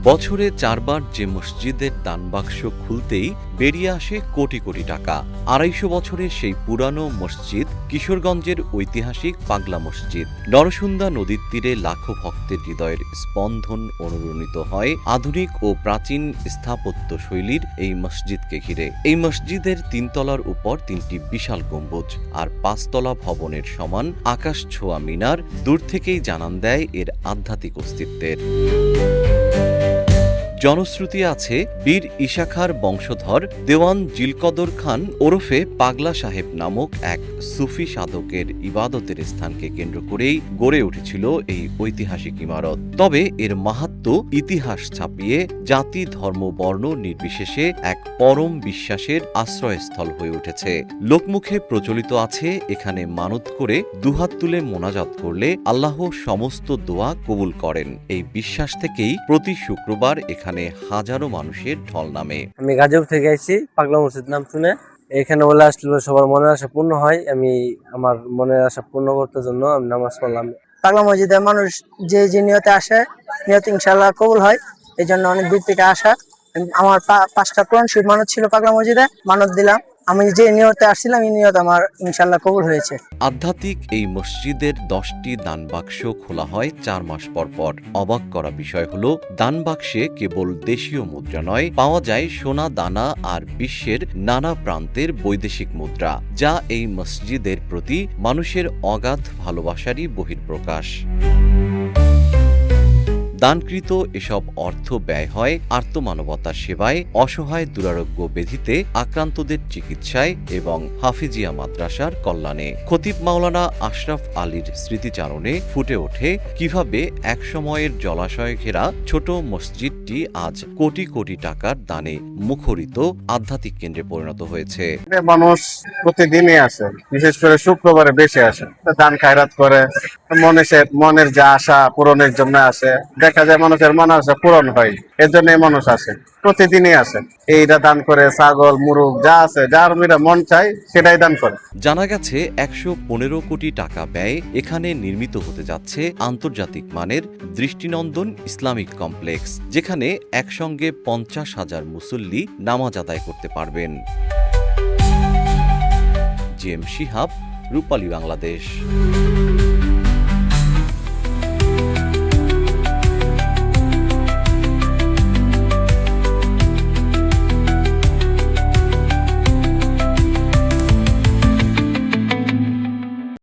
বছরে 4 বার যে মসজিদের দানবাক্স খুলতেই বেরিয়ে আসে কোটি কোটি টাকা। 250 বছরের সেই পুরানো মসজিদ কিশোরগঞ্জের ঐতিহাসিক পাগলা মসজিদ। নরসুন্দা নদীর তীরে লাখো ভক্তের হৃদয়ের স্পন্দন অনুরণিত হয় আধুনিক ও প্রাচীন স্থাপত্য শৈলীর এই মসজিদকে ঘিরে। এই মসজিদের 3 তলার উপর 3টি বিশাল গম্বুজ আর 5 তলা ভবনের সমান আকাশ ছোঁয়া মিনার দূর থেকেই জানান দেয় এর আধ্যাত্মিক অস্তিত্বের। জনশ্রুতি আছে, বীর ইশাখার বংশধর দেওয়ান জিলকদর খান ওরফে পাগলা সাহেব নামক এক সুফি সাধকের ইবাদতের স্থানকে কেন্দ্র করেই গড়ে উঠেছিল এই ঐতিহাসিক ইমারত। তবে এর মাহাত্ম্য ইতিহাস ছাপিয়ে জাতি ধর্ম বর্ণ নির্বিশেষে এক পরম বিশ্বাসের আশ্রয়স্থল হয়ে উঠেছে। লোকমুখে প্রচলিত আছে, এখানে মানত করে দুহাত তুলে মোনাজাত করলে আল্লাহ সমস্ত দোয়া কবুল করেন। এই বিশ্বাস থেকেই প্রতি শুক্রবার এখানে হাজারো মানুষের ঢল নামে। আমি গাজীপুর থেকে আইছি, পাগলা মসজিদ নাম শুনে এখানে বলে আসলে সবার মনের আশা পূর্ণ হয়। আমি আমার মনের আশা পূর্ণ করতে জন্য আমি নামাজ পড়লাম। পাগলা মসজিদে মানুষ যে নিয়তে আসে, নিয়ত ইনশাআল্লাহ কবুল হয়। এই জন্য অনেক দূর থেকে আসা। আমার 5টা কোরআন শরীফ মানত ছিল পাগলা মসজিদে, মানত দিলাম। আমি যে নিয়তে আসছিলাম এই নিয়ত আমার ইনশাআল্লাহ কবুল হয়েছে। আধ্যাত্মিক এই মসজিদের 10টি দানবাক্স খোলা হয় 4 মাস পর পর। অবাক করা বিষয় হলো, দানবাক্সে কেবল দেশীয় মুদ্রা নয়, পাওয়া যায় সোনা দানা আর বিশ্বের নানা প্রান্তের বৈদেশিক মুদ্রা, যা এই মসজিদের প্রতি মানুষের অগাধ ভালোবাসারই বহিঃপ্রকাশ। দানকৃত এসব অর্থ ব্যয় হয় আর্তমানবতার সেবায়, অসহায় দুরারোগ্য ব্যাধিতে আক্রান্তদের চিকিৎসায় এবং হাফিজিয়া মাদ্রাসার কল্যাণে। খতিব মাওলানা আশরাফ আলীর স্মৃতিচারণে ফুটে ওঠে কিভাবে একসময়ের জলাশয় ঘেরা ছোট মসজিদটি আজ কোটি কোটি টাকার দানে মুখরিত আধ্যাত্মিক কেন্দ্রে পরিণত হয়েছে। মানুষ প্রতিদিনই আসে, বিশেষ করে শুক্রবারে বেশি আসে, দান খায়রাত করে মনের যা আশা পূরণের জন্য আসে। দেখা যায় মানুষের মনে আশা পূরণ হয়, এর জন্য মানুষ আসে, প্রতিদিনই আসে। এইটা দান করে ছাগল মুরগ যা আছে, যার মন চাই সেটাই দান করে। জানা গেছে 115 কোটি টাকা ব্যয়ে এখানে নির্মিত হতে যাচ্ছে আন্তর্জাতিক মানের দৃষ্টিনন্দন ইসলামিক কমপ্লেক্স, যেখানে একসঙ্গে 50,000 মুসল্লি নামাজ আদায় করতে পারবেন। জিএম শিহাব, রূপালী বাংলাদেশ।